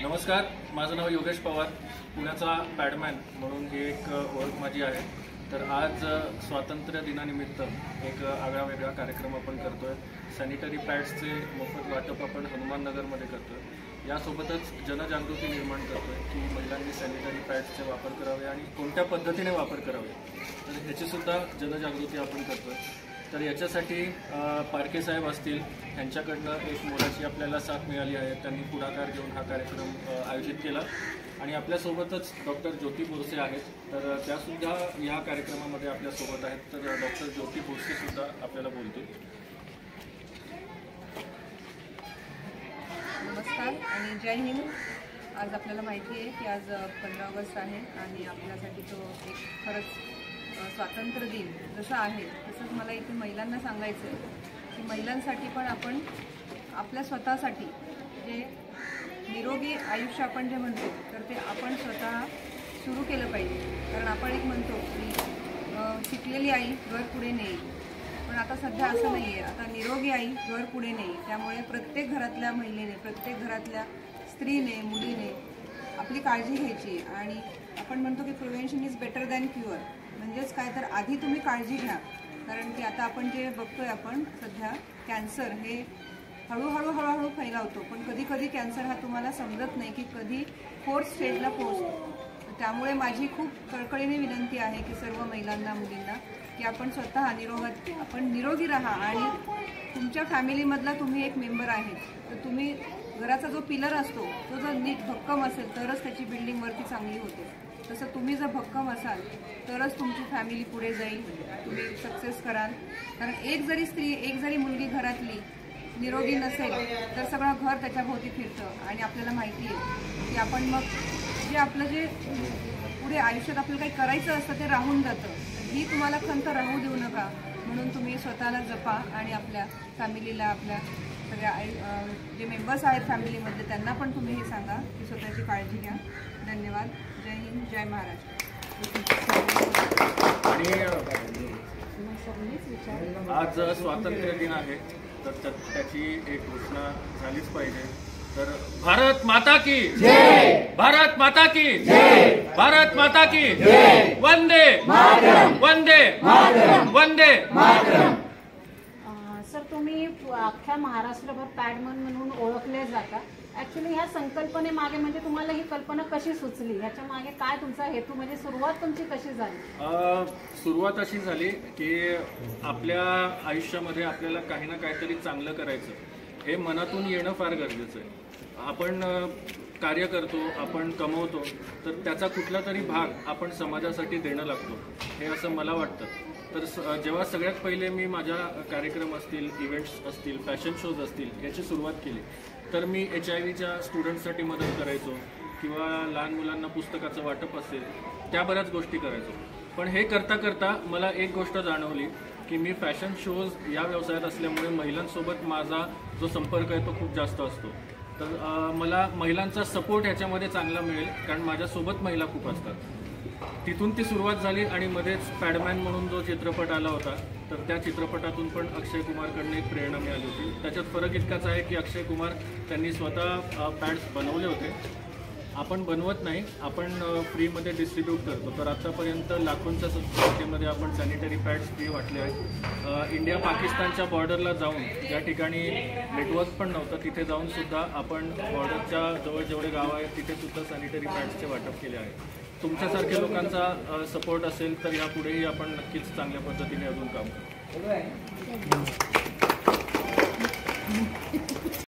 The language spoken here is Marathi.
नमस्कार, माझं नाव योगेश पवार, पुण्याचा पॅडमॅन म्हणून ही एक ओळख माझी आहे। तर आज स्वातंत्र्य दिनानिमित्त एक आगळा वेगळा कार्यक्रम आपण करतोय। सॅनिटरी पॅड्सचे मोफत वाटप आपण हनुमान नगरमध्ये करतोय। यासोबतच जनजागृती निर्माण करतोय की महिलांनी सॅनिटरी पॅड्सचे वापर करावे आणि कोणत्या पद्धतीने वापर करावे, तर ह्याची सुद्धा जनजागृती आपण करतोय। तर याच्यासाठी पारखे साहेब असतील, यांच्याकडनं एक मोलाची आपल्याला साथ मिळाली आहे। त्यांनी पुढाकार घेऊन हा कार्यक्रम आयोजित केला आणि आपल्यासोबतच डॉक्टर ज्योती बोरसे आहेत, तर त्यासुद्धा या कार्यक्रमामध्ये आपल्यासोबत आहेत। तर डॉक्टर ज्योती बोरसे सुद्धा आपल्याला बोलतील। नमस्कार आणि जय हिंद। आज आपल्याला माहिती आहे की आज 15 ऑगस्ट आहे आणि आपल्यासाठी तो एक खरंच स्वातंत्र्य दिन जसा आहे तसंच मला इथे महिलांना सांगायचं आहे की महिलांसाठी पण आपण आपल्या स्वतःसाठी जे निरोगी आयुष्य आपण जे म्हणतो तर ते आपण स्वतः सुरू केलं पाहिजे। कारण आपण एक म्हणतो की शिकलेली आई घर पुढे नेईल, पण आता सध्या असं नाही आहे। आता निरोगी आई घर पुढे नेईल। त्यामुळे प्रत्येक घरातल्या महिलेने, प्रत्येक घरातल्या स्त्रीने, मुलीने आपली काळजी घ्यायची आणि आपण म्हणतो की prevention is better than cure. म्हणजेच काय, तर आधी तुम्ही काळजी घ्या। कारण की आता आपण जे बघतोय आपण सध्या कॅन्सर हे हळूहळू फैलावतो, पण कधी कधी कॅन्सर हा तुम्हाला समजत नाही की कधी 4th स्टेजला पोहोचतो। त्यामुळे माझी खूप कळकळीने विनंती आहे की सर्व महिलांना, मुलींना की आपण स्वतः आपण निरोगी राहा आणि तुमच्या फॅमिलीमधला तुम्ही एक मेंबर आहे, तर तुम्ही घराचा जो पिलर असतो तो जर नीट भक्कम असेल तरच त्याची बिल्डिंग वरती चांगली होते। तसं तुम्ही जर भक्कम असाल तरच तुमची फॅमिली पुढे जाईल, तुम्ही सक्सेस कराल। कारण एक जरी स्त्री, एक जरी मुलगी घरातली निरोगी नसेल तर सगळं घर त्याच्याभोवती फिरतं आणि आपल्याला माहिती आहे की आपण मग जे पुढे आयुष्यात आपल्याला काही करायचं असतं ते राहून जातं। ही तुम्हाला खंत राहू देऊ नका, म्हणून तुम्ही स्वतःला जपा आणि आपल्या फॅमिलीला, आपल्या सगळ्या जे मेंबर्स आहेत फॅमिलीमधले त्यांना पण तुम्ही हे सांगा की स्वतःची काळजी घ्या। धन्यवाद। जय हिंद, जय महाराष्ट्र। आज स्वातंत्र्य दिन आहे, तर त्याची एक घोषणा झालीच पाहिजे। तर भारत माता की जय, भारत माता की जय, भारत माता की जय, वंदे मातरम, वंदे मातरम, वंदे मातरम। सर, तुम्ही अख्ख्या महाराष्ट्रभर पॅडमन म्हणून ओळखले जाता। ऍक्च्युली ह्या संकल्पनेमागे म्हणजे तुम्हाला ही कल्पना कशी सुचली, ह्याच्या मागे काय तुमचा हेतू, म्हणजे सुरुवात तुमची कशी झाली? सुरुवात अशी झाली की आपल्या आयुष्यामध्ये आपल्याला काही ना काहीतरी चांगलं करायचं, हे मनातून येणं फार गरजेचं आहे। आपण कार्य करतो, आपण कमवतो, तर त्याचा कुठला तरी भाग आपण समाजासाठी देणं लागतो, हे असं मला वाटतं। तर जेव्हा सगळ्यात पहिले मी माझ्या कार्यक्रम असतील, इव्हेंट्स असतील, फॅशन शोज असतील याची सुरुवात केली, तर मी HIV स्टुडंट्ससाठी मदत करायचो किंवा लहान मुलांना पुस्तकाचं वाटप असेल, त्या बऱ्याच गोष्टी करायचो। पण हे करता करता मला एक गोष्ट जाणवली की मी फॅशन शोज या व्यवसायात असल्यामुळे महिलांसोबत माझा जो संपर्क आहे तो खूप जास्त असतो। तर मला महिलांचा सपोर्ट ह्याच्यामध्ये चांगला मिळेल, कारण माझ्यासोबत महिला खूप असतात। तिथून ती सुरुवात झाली आणि मध्येच पॅडमॅन म्हणून जो चित्रपट आला होता, तर त्या चित्रपटातून पण अक्षय कुमारकडून एक प्रेरणा मिळाली होती। त्याच्यात फरक इतकाच आहे की अक्षय कुमार त्यांनी स्वतः पॅड्स बनवले होते, आपण बनवत नाही, आपण फ्रीमध्ये डिस्ट्रीब्यूट करतो। तर आतापर्यंत लाखोंच्या संख्येमध्ये आपण सॅनिटरी पॅड्स फ्री वाटले आहेत। इंडिया पाकिस्तानच्या बॉर्डरला जाऊन, ज्या ठिकाणी नेटवर्क पण नव्हतं तिथे जाऊन सुद्धा आपण बॉर्डरच्या जवळ जेवढे गाव आहेत तिथे सुद्धा सॅनिटरी पॅड्सचे वाटप केले आहे। तुमच्यासारख्या लोकांचा सपोर्ट असेल तर यापुढेही आपण नक्कीच चांगल्या पद्धतीने अजून काम करू।